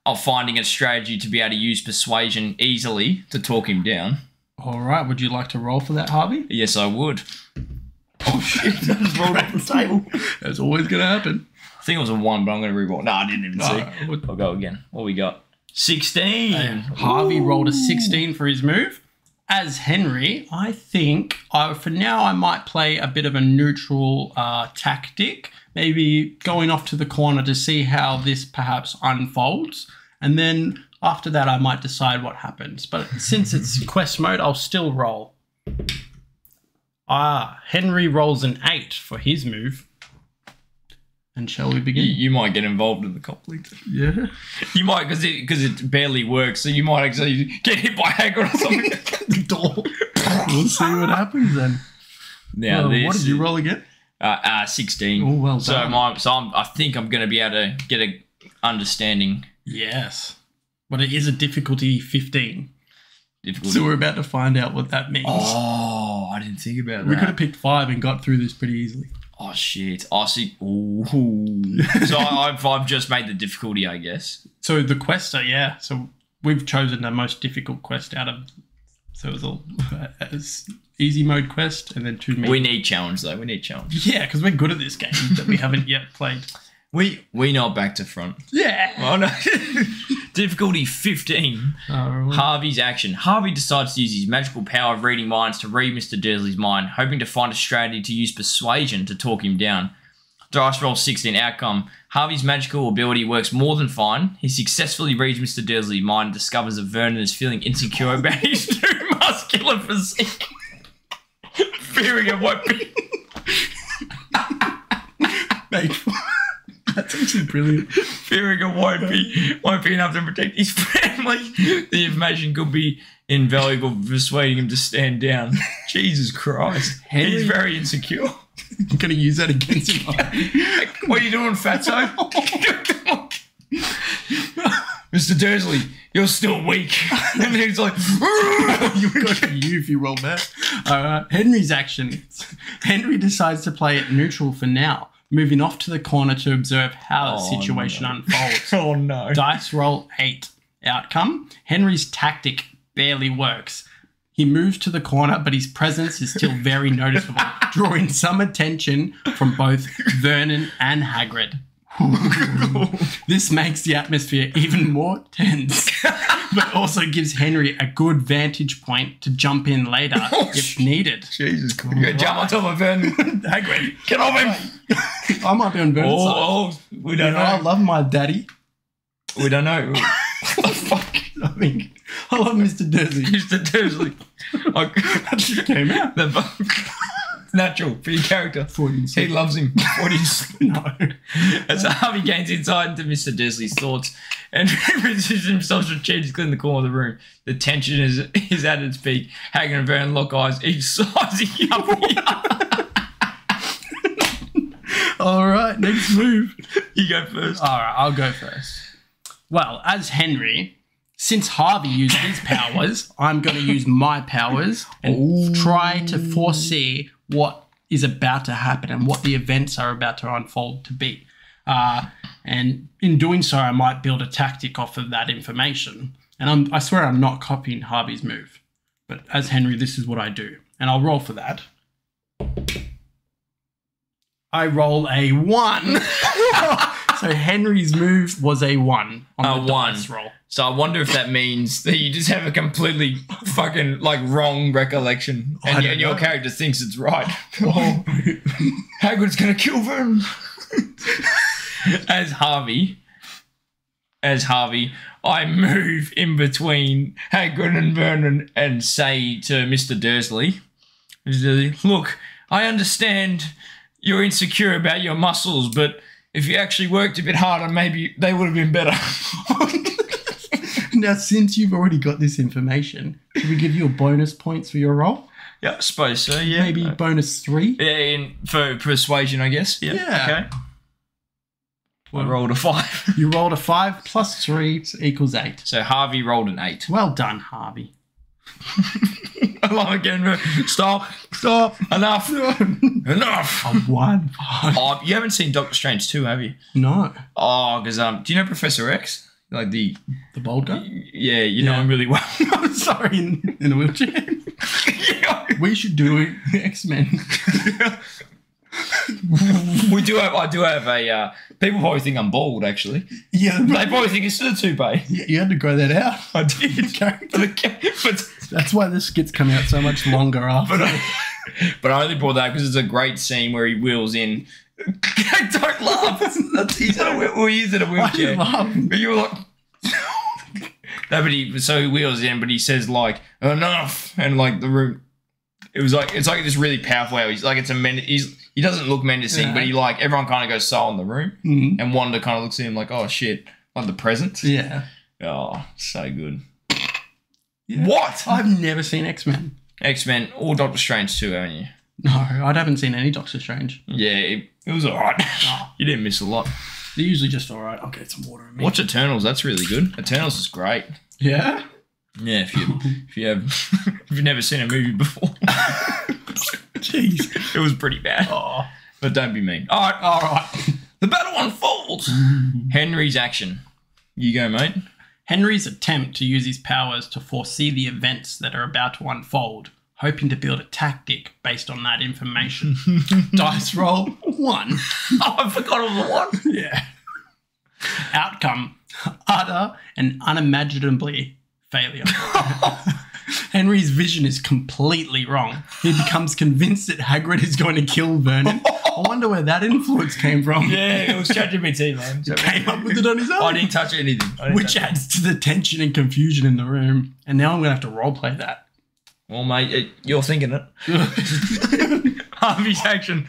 of finding a strategy to be able to use persuasion easily to talk him down.
All right, would you like to roll for that, Harvey?
Yes, I would.
Oh, shit. That just rolled off the table. That's always going to happen.
I think it was a 1, but I'm going to re-roll. No, I didn't even see.
Right,
I'll go again. What we got? 16.
Harvey rolled a 16 for his move. As Henry, I think for now I might play a bit of a neutral tactic, maybe going off to the corner to see how this perhaps unfolds. And then after that, I might decide what happens. But since it's quest mode, I'll still roll. Henry rolls an 8 for his move. And shall we begin?
You might get involved in the conflict.
Yeah.
You might, because it barely works, so you might actually get hit by Hagrid or something.
The door. We'll see what happens then.
Now,
what did you roll again?
16.
Oh, well done.
I think I'm going to be able to get a understanding.
Yes. But it is a difficulty 15.
Difficulty.
So we're about to find out what that means.
Oh, I didn't think about that.
We could have picked 5 and got through this pretty easily.
Oh, shit. I see. Ooh. So I've just made the difficulty, I guess.
So the quest, yeah. So we've chosen the most difficult quest out of... So it was a easy mode quest and then 2 medium.
We need challenge, though. We need challenge.
Yeah, because we're good at this game that we haven't yet played.
We know back to front.
Yeah.
Oh, no. Difficulty 15. Harvey's action. Harvey decides to use his magical power of reading minds to read Mr. Dursley's mind, hoping to find a strategy to use persuasion to talk him down. Dice roll 16. Outcome. Harvey's magical ability works more than fine. He successfully reads Mr. Dursley's mind and discovers that Vernon is feeling insecure about his too muscular physique. Fearing it won't be...
Mate, that's actually brilliant.
Fearing it won't be enough to protect his family. The information could be invaluable for persuading him to stand down. Jesus Christ. He's very insecure.
I'm going to use that against him.
What are you doing, fatso? Mr. Dursley, you're still weak. And he's like,
You've got you if you roll that. Henry's action. Henry decides to play it neutral for now, moving off to the corner to observe how the situation unfolds.
Oh, no.
Dice roll 8. Outcome. Henry's tactic barely works. He moves to the corner, but his presence is still very noticeable, drawing some attention from both Vernon and Hagrid. This makes the atmosphere even more tense, but also gives Henry a good vantage point to jump in later if needed.
Jesus Christ. You're going to jump on top of Vernon.
Hagrid,
Get off him.
I might be on Vernon's side.
We don't know.
I love my daddy.
We don't know. What the fuck?
I mean, I love Mr. Dursley.
Mr. Dursley.
That just came out.
Natural for your character. He loves him.
No.
As Harvey gains insight into Mr. Dursley's thoughts and positions himself strategically in the corner of the room, the tension is at its peak. Hagrid and Vernon lock eyes, each sizing up.
All right, next move.
You go first.
All right, I'll go first. Well, as Henry, since Harvey used his powers, I'm going to use my powers and try to foresee what is about to happen and what the events are about to unfold to be. And in doing so, I might build a tactic off of that information. And I swear I'm not copying Harvey's move. But as Henry, this is what I do. And I'll roll for that. I roll a 1. So Henry's move was a 1 on the dice roll.
So I wonder if that means that you just have a completely fucking wrong recollection, and your character thinks it's right. Oh, Hagrid's gonna kill Vernon. As Harvey, I move in between Hagrid and Vernon and say to Mr. Dursley, "Look, I understand you're insecure about your muscles, but if you actually worked a bit harder, maybe they would have been better."
Now, since you've already got this information, should we give you a bonus points for your roll?
Yeah, I suppose so, yeah.
Maybe bonus 3?
Yeah, for persuasion, I guess. Yeah. Okay. I rolled a 5.
You rolled a 5 plus 3 equals 8.
So Harvey rolled an 8.
Well done, Harvey.
I love again. Stop. Enough. Enough.
A 1.
Oh, you haven't seen Doctor Strange 2, have you?
No.
Oh, because do you know Professor X? Like the
bald guy?
Yeah, you know him really well.
I'm sorry, in a wheelchair.
Yeah.
We should do X-Men.
I do have a. People probably think I'm bald. Actually,
yeah,
they probably think it's still a toupee.
Yeah, you had to grow that out.
I did. But
that's why this skit's coming out so much longer after.
But I only brought that because it's a great scene where he wheels in. Don't laugh. He's in a wheelchair. But you were like. No, but he wheels in, but he says enough, and the room. It was it's this really powerful. He's it's a he doesn't look menacing, but he everyone kind of goes silent in the room, and Wanda kind of looks at him like, oh shit, like the presence.
Yeah.
Oh, so good.
Yeah.
What?
I've never seen X-Men.
X-Men or Doctor Strange too, haven't you?
No, I haven't seen any Doctor Strange.
Yeah, it was alright. You didn't miss a lot.
They're usually just alright. I'll get some water in me.
Watch Eternals. That's really good. Eternals is great.
Yeah.
Yeah, if you've never seen a movie before.
Jeez.
It was pretty bad.
Oh.
But don't be mean. All right. The battle unfolds. Henry's action. You go, mate.
Henry's attempt to use his powers to foresee the events that are about to unfold, hoping to build a tactic based on that information. Dice roll 1.
Oh, I forgot it was a 1.
Yeah. Outcome, utter and unimaginably failure. Henry's vision is completely wrong. He becomes convinced that Hagrid is going to kill Vernon. I wonder where that influence came from.
Yeah, it was ChatGPT, man.
He came up with it on his own.
I didn't touch anything.
Which adds to the tension and confusion in the room. And now I'm going to have to roleplay that.
Well, mate, you're thinking it. Harvey's action.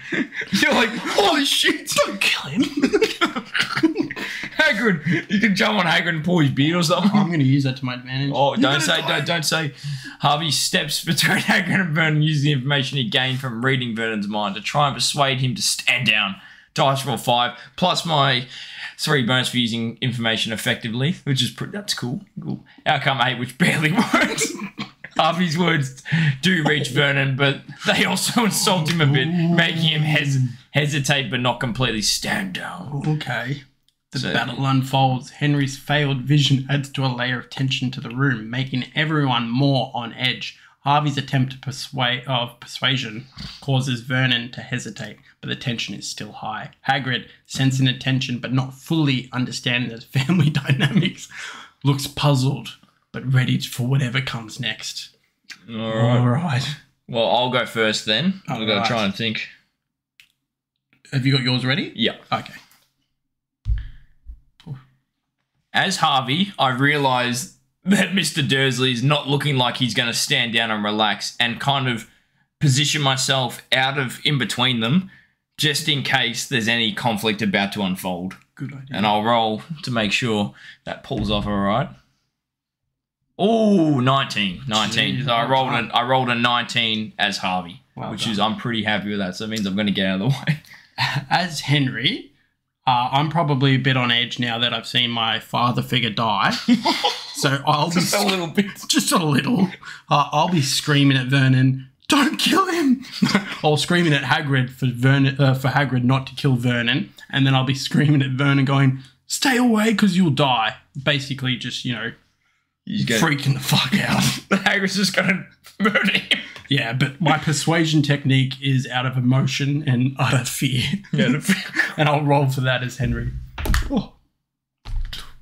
You're like, holy shit,
don't kill him.
Hagrid, you can jump on Hagrid and pull his beard or something.
I'm going to use that to my advantage.
Oh, don't say. Harvey steps between Hagrid and Vernon, using the information he gained from reading Vernon's mind to try and persuade him to stand down. Dice roll 5, plus my 3 bonus for using information effectively, which is that's cool. Outcome 8, which barely works. Harvey's words do reach Vernon, but they also insult him a bit, making him hesitate but not completely stand down.
Okay. The battle unfolds. Henry's failed vision adds to a layer of tension to the room, making everyone more on edge. Harvey's attempt of persuasion causes Vernon to hesitate, but the tension is still high. Hagrid, sensing the tension but not fully understanding the family dynamics, looks puzzled but ready for whatever comes next.
All
right.
Well, I'll go first then. I've got to try and think.
Have you got yours ready?
Yeah.
Okay.
As Harvey, I realise that Mr. Dursley is not looking like he's going to stand down and relax, and kind of position myself out of in between them just in case there's any conflict about to unfold.
Good idea.
And I'll roll to make sure that pulls off all right. Oh, 19.
Jeez,
So I rolled a 19 as Harvey, which is I'm pretty happy with that. So it means I'm going to get out of the way.
As Henry, I'm probably a bit on edge now that I've seen my father figure die. So I'll
Just a little bit.
Just a little. I'll be screaming at Vernon, "Don't kill him!" Or screaming at Hagrid for Hagrid not to kill Vernon, and then I'll be screaming at Vernon, going, "Stay away, because you'll die." Basically, just freaking the fuck out.
Hagrid's just going to murder him.
Yeah, but my persuasion technique is out of emotion and utter fear.
Yeah,
and I'll roll for that as Henry. Oh.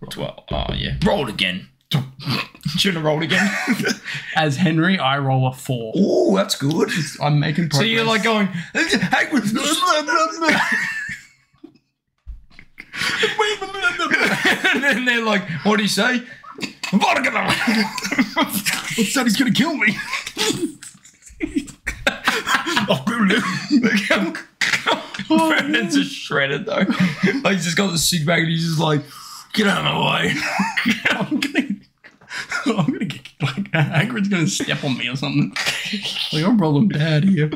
12. Oh, yeah. Roll it again. Shouldn't have rolled again.
As Henry, I roll a 4.
Oh, that's good.
I'm making progress.
So you're like going, Hagrid. And then they're like, what do you say?
What's that? He's going to kill me.
Brandon's just shredded though. Like he's just got the sick bag and he's just like, get out of my way.
I'm gonna get like Hagrid's gonna step on me or something. Like I'm rolling bad here.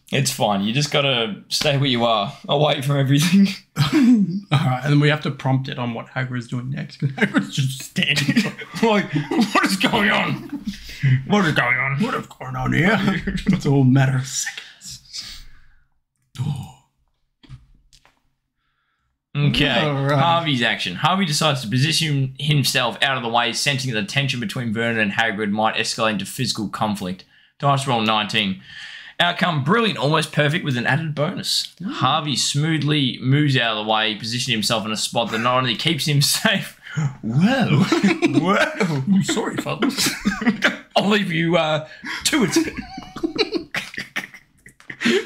It's fine. You just gotta stay where you are, away from everything.
Alright, and then we have to prompt it on what Hagrid's doing next, because Hagrid's just standing
like, what is going on? What is going on?
What is going on here? It's all a matter of seconds. Oh.
Okay,
Alright.
Harvey's action. Harvey decides to position himself out of the way, sensing that the tension between Vernon and Hagrid might escalate into physical conflict. Dice roll 19. Outcome brilliant, almost perfect with an added bonus. Harvey smoothly moves out of the way, positioning himself in a spot that not only keeps him safe.
Whoa.
Whoa.
I'm sorry, fellas.
I'll leave you to it.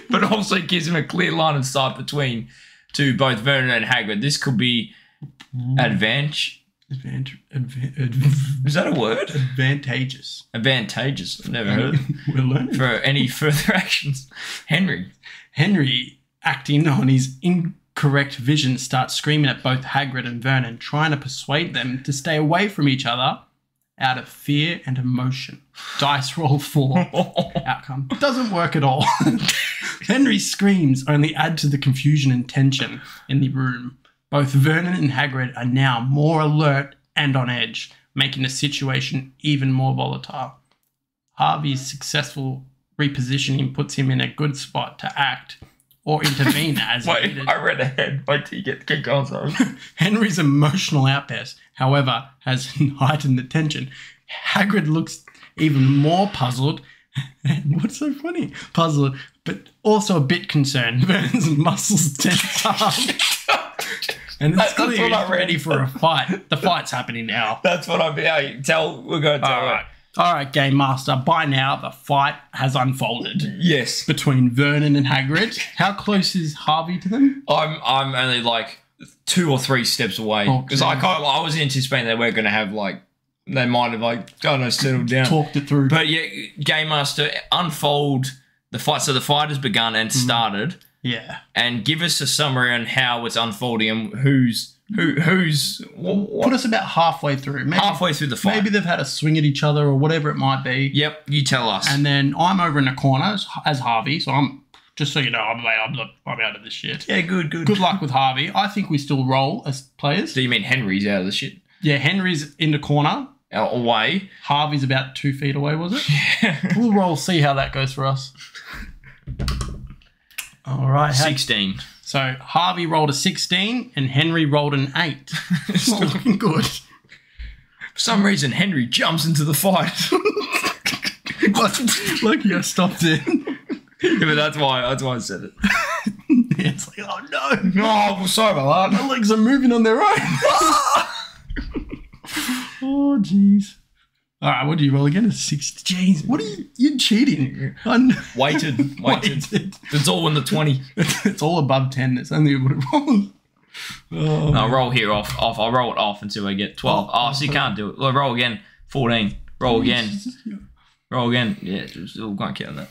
But also gives him a clear line of sight between to both Vernon and Hagrid. This could be advantage. Is that a word?
Advantageous.
Advantageous. I've never heard it.
We're learning.
For any further actions. Henry,
acting on his incorrect vision, starts screaming at both Hagrid and Vernon, trying to persuade them to stay away from each other out of fear and emotion. Dice roll 4. Outcome doesn't work at all. Henry's screams only add to the confusion and tension in the room. Both Vernon and Hagrid are now more alert and on edge, making the situation even more volatile. Harvey's successful repositioning puts him in a good spot to act or intervene as needed.
I read ahead. Wait till you keep going, sorry.
Henry's emotional outburst, however, has heightened the tension. Hagrid looks even more puzzled. And what's so funny? Puzzled, but also a bit concerned. Vernon's muscles tense up. And it's clear he's ready for a fight. The fight's happening now.
That's what I'm... We're going to tell
All right, Game Master. By now, the fight has unfolded.
Yes.
Between Vernon and Hagrid. How close is Harvey to them?
I'm only like 2 or 3 steps away. Because I was anticipating they weren't going to have like... They might have like, settled down.
Talked it through.
But yeah, Game Master, unfold the fight. So the fight has begun and started.
Yeah.
And give us a summary on how it's unfolding and who's
Put us about halfway through. Maybe,
halfway through the fight.
Maybe they've had a swing at each other or whatever it might be.
Yep, you tell us.
And then I'm over in the corner as Harvey, so I'm just so you know, I'm out of this shit.
Yeah, good.
Good luck with Harvey. I think we still roll as players.
So you mean Henry's out of the shit?
Yeah, Henry's in the corner.
Away.
Harvey's about 2 feet away, was it?
Yeah.
We'll roll, see how that goes for us. All right.
16.
So Harvey rolled a 16 and Henry rolled an 8. It's not looking good.
For some reason, Henry jumps into the fight.
Lucky I stopped it.
Yeah, but that's why I said it.
Yeah, it's like, oh no.
Oh, well, sorry about that.
My legs are moving on their own. Oh, jeez. All right, what do you roll again? A 60. Jeez, what are you're cheating.
Weighted. It's all in the 20.
It's all above 10. It's only what it rolls. Oh.
I'll roll here off. I'll roll it off until I get 12. Oh, so you can't do it. Well, roll again. 14. Roll again. Roll again. Yeah, still won't count that.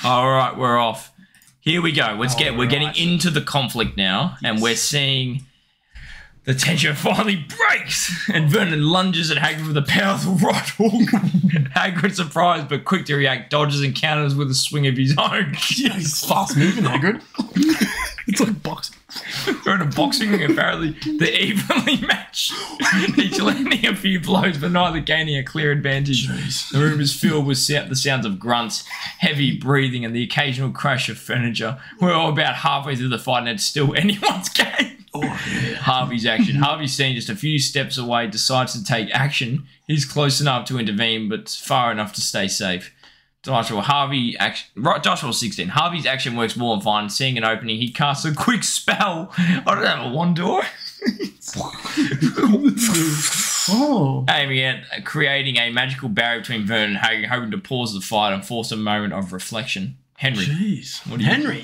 All right, we're off. Here we go. We're getting into the conflict now, and we're seeing the tension finally breaks, and Vernon lunges at Hagrid with a powerful right hook. Hagrid, surprised but quick to react, dodges and counters with a swing of his own.
He's fast moving, Hagrid. It's like boxing.
They're in a boxing ring, apparently. They're evenly matched, each landing a few blows, but neither gaining a clear advantage. Jeez. The room is filled with the sounds of grunts, heavy breathing, and the occasional crash of furniture. We're all about halfway through the fight, and it's still anyone's game. Oh, yeah. Harvey's action. Harvey's seen just a few steps away, decides to take action. He's close enough to intervene, but far enough to stay safe. Dice roll 16. Harvey's action works more than fine. Seeing an opening, he casts a quick spell. I don't have a wand door. Aiming at creating a magical barrier between Vernon and Hagrid, hoping to pause the fight and force a moment of reflection. Henry.
Jeez.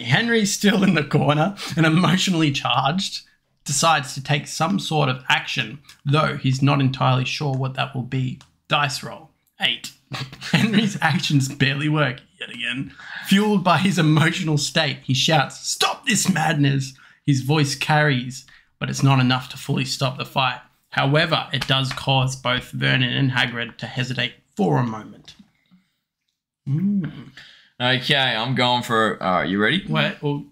Henry's still in the corner and emotionally charged. Decides to take some sort of action, though he's not entirely sure what that will be. Dice roll 8. Henry's actions barely work yet again. Fueled by his emotional state, he shouts, "Stop this madness!" His voice carries, but it's not enough to fully stop the fight. However, it does cause both Vernon and Hagrid to hesitate for a moment.
Okay, I'm going for... you ready?
Wait, well...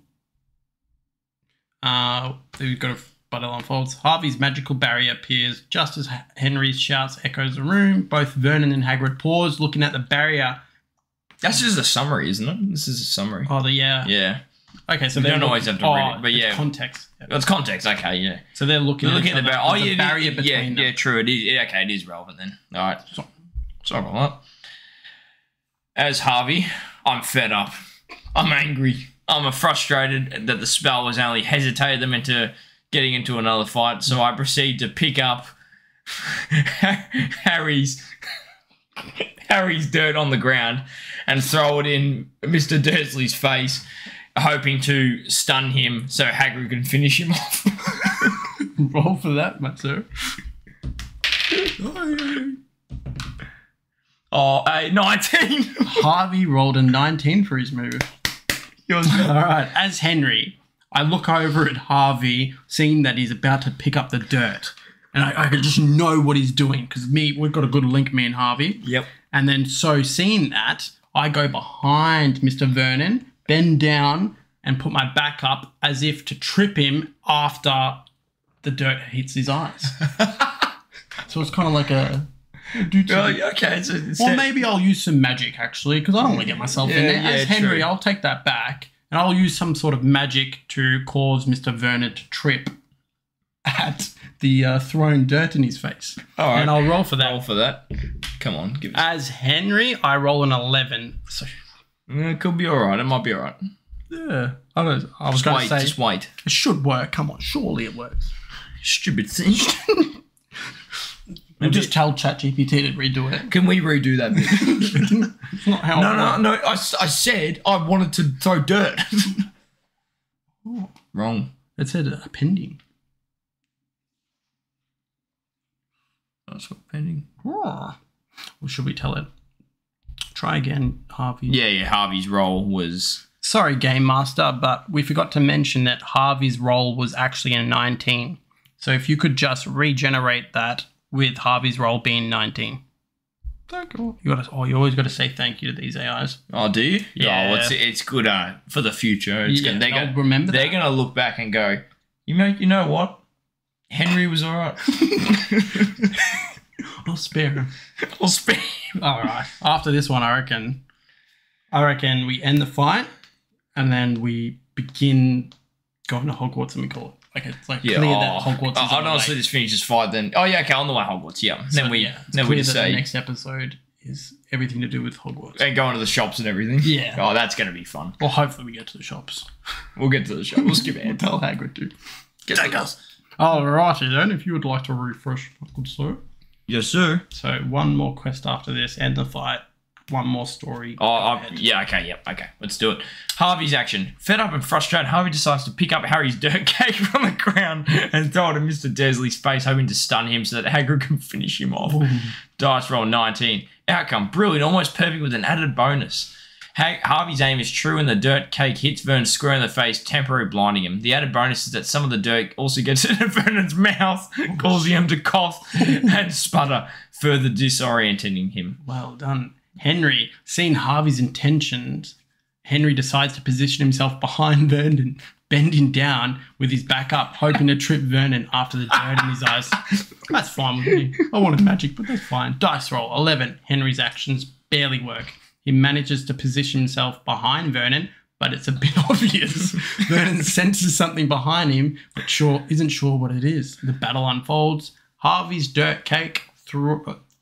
we've got a battle unfolds. Harvey's magical barrier appears just as Henry's shouts echoes the room. Both Vernon and Hagrid pause, looking at the barrier.
That's just a summary, isn't it? This is a summary.
Oh, yeah.
Yeah.
Okay, so
you don't always have to read it, but yeah.
Context.
It's context, okay, yeah.
So they're looking at
the barrier.
Oh, yeah, barrier between them.
Yeah, true. It is. Yeah, okay, it is relevant then. All right. Sorry about that. As Harvey, I'm fed up. I'm angry. I'm frustrated that the spell was only hesitated them into getting into another fight, so I proceed to pick up Harry's dirt on the ground and throw it in Mr. Dursley's face, hoping to stun him so Hagrid can finish him off.
Roll for that, my sir.
19.
Harvey rolled a 19 for his move. All right, as Henry, I look over at Harvey, seeing that he's about to pick up the dirt. And I can just know what he's doing because we've got a good link, me and Harvey.
Yep.
And then so seeing that, I go behind Mr. Vernon, bend down and put my back up as if to trip him after the dirt hits his eyes. So it's kind of like a...
okay.
Or maybe I'll use some magic, actually, because I don't want to get myself in there. As Henry, true. I'll take that back, and I'll use some sort of magic to cause Mr. Vernon to trip at the thrown dirt in his face.
All right.
And I'll roll for that.
Roll for that. Come on, give it.
As Henry, I roll an 11. So
it could be all right. It might be all right.
Yeah. I was going to say...
Just wait.
It should work. Come on. Surely it works.
Stupid thing.
We'll just tell ChatGPT to redo it.
Can we redo that bit?
It's not how
No. I said I wanted to throw dirt.
Oh.
Wrong.
It said pending.
That's what pending.
Oh. Well, should we tell it? Try again, Harvey.
Yeah. Harvey's role was...
Sorry, Game Master, but we forgot to mention that Harvey's roll was actually a 19. So if you could just regenerate that with Harvey's roll being 19. You always got to say thank you to these AIs.
Oh, do you?
Yeah.
Oh, it's good for the future.
They'll remember
they're going to look back and go, you know what? Henry was all right.
I'll spare him.
I'll spare him.
All right. After this one, I reckon we end the fight and then we begin going to Hogwarts and we call it. Like it's like clear that Hogwarts is on the way.
Honestly, this finishes fight then. Oh yeah, okay, on the way Hogwarts. Yeah.
So,
then we
clear
just
that
say
the next episode is everything to do with Hogwarts.
And going to the shops and everything.
Yeah.
Oh, that's going to be fun.
Well, hopefully we get to the shops.
We'll get to the shop. We'll skip
We'll
ahead.
tell Hagrid to
Take us.
Alrighty then, if you would like to refresh, good sir.
Yes, sir.
So one more quest after this, end the fight. One more story.
Yeah, okay, yep, okay. Let's do it. Harvey's action. Fed up and frustrated, Harvey decides to pick up Harry's dirt cake from the ground and throw it at Mr. Dursley's face, hoping to stun him so that Hagrid can finish him off.
Ooh.
Dice roll 19. Outcome, brilliant, almost perfect with an added bonus. Harvey's aim is true and the dirt cake hits Vernon square in the face, temporarily blinding him. The added bonus is that some of the dirt also gets into Vernon's mouth, causing him to cough and sputter, further disorienting him.
Well done. Henry, seeing Harvey's intentions, Henry decides to position himself behind Vernon, bending down with his back up, hoping to trip Vernon after the dirt in his eyes. That's fine with me. I wanted magic, but that's fine. Dice roll 11. Henry's actions barely work. He manages to position himself behind Vernon, but it's a bit obvious. Vernon senses something behind him, but isn't sure what it is. The battle unfolds. Harvey's dirt cake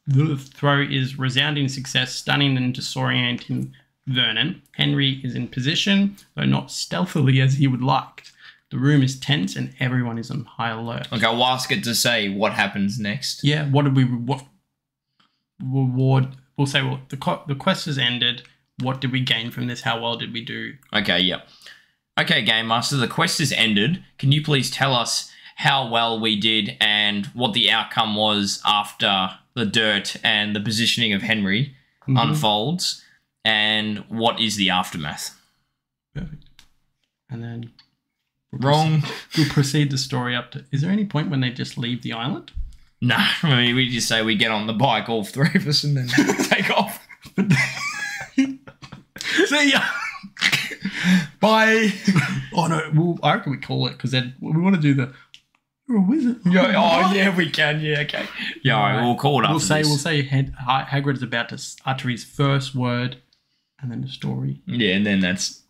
the throw is resounding success, stunning and disorienting Vernon. Henry is in position, though not stealthily as he would like. The room is tense and everyone is on high alert.
Okay, we'll ask it to say what happens next.
Yeah, what reward? We'll say, well, the quest has ended. What did we gain from this? How well did we do?
Okay, yep. Okay, Game Master, the quest has ended. Can you please tell us how well we did and what the outcome was after the dirt and the positioning of Henry unfolds, and what is the aftermath?
Perfect. And then
Wrong.
We'll proceed the story up to. Is there any point when they just leave the island?
No, I mean, we just say we get on the bike, all three of us, and then take off.
See ya.
Bye.
Oh no, I reckon we call it because then we want to do the. You're a wizard.
Yeah, oh yeah, we can. Yeah, okay. Yeah, all right, we'll call it up.
We'll say Hagrid is about to utter his first word, and then the story.
Yeah, and then that's.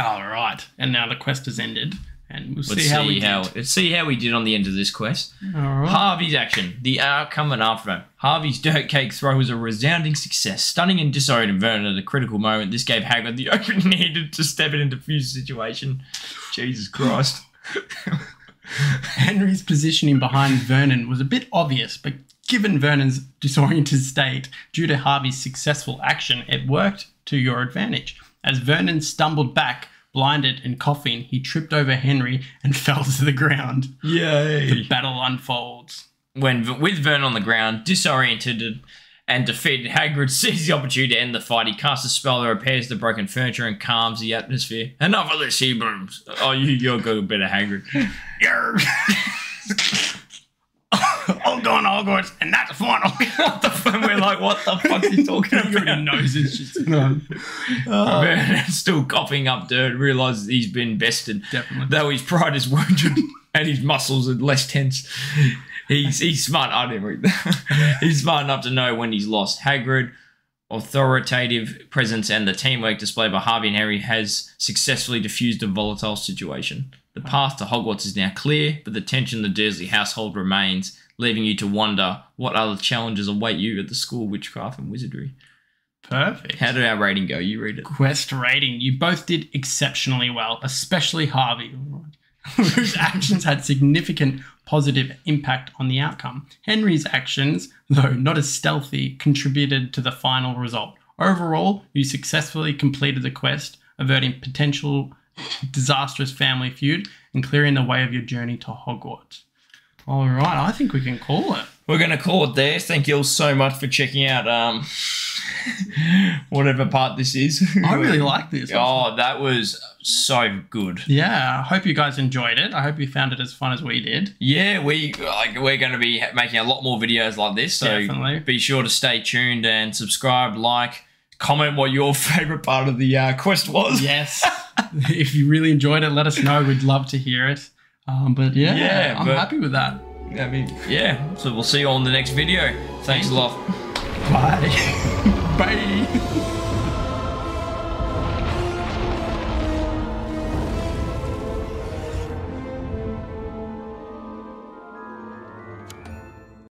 All right, and now the quest has ended, and we'll
Let's see how we did on the end of this quest.
All right.
Harvey's action, the outcome and aftermath. Harvey's dirt cake throw was a resounding success, stunning and disorienting Vernon at a critical moment. This gave Hagrid the opening needed to step in and defuse the situation. Jesus Christ.
Henry's positioning behind Vernon was a bit obvious, but given Vernon's disoriented state due to Harvey's successful action, it worked to your advantage. As Vernon stumbled back, blinded and coughing, he tripped over Henry and fell to the ground.
Yay.
The battle unfolds.
With Vernon on the ground, disoriented and defeated, Hagrid seized the opportunity to end the fight. He casts a spell that repairs the broken furniture and calms the atmosphere. Enough of the sea brooms. Oh, you're good, better Hagrid.
I'm going to Hogwarts, and that's final.
We're like, what the fuck are you talking
He already
about?
knows it's just...
Vernon's still coughing up dirt, realises he's been bested.
Definitely.
Though his pride is wounded and his muscles are less tense. He's smart. I didn't read that. He's smart enough to know when he's lost. Hagrid, authoritative presence, and the teamwork displayed by Harvey and Harry has successfully diffused a volatile situation. The path to Hogwarts is now clear, but the tension in the Dursley household remains, leaving you to wonder what other challenges await you at the School of Witchcraft and Wizardry.
Perfect.
How did our rating go? You read it.
Quest rating. You both did exceptionally well, especially Harvey, whose actions had significant positive impact on the outcome. Henry's actions, though not as stealthy, contributed to the final result. Overall, you successfully completed the quest, averting potential disastrous family feud and clearing the way of your journey to Hogwarts. All right, I think we can call it.
We're going to call it there. Thank you all so much for checking out whatever part this is.
I really like this.
Oh, that was so good.
Yeah, I hope you guys enjoyed it. I hope you found it as fun as we did.
Yeah, we're going to be making a lot more videos like this, so
Definitely.
Be sure to stay tuned and subscribe, like, comment what your favourite part of the quest was.
Yes. If you really enjoyed it, let us know. We'd love to hear it. But yeah, I'm happy with that.
I mean, yeah. So we'll see you all in the next video. Thanks a lot.
Bye. Bye.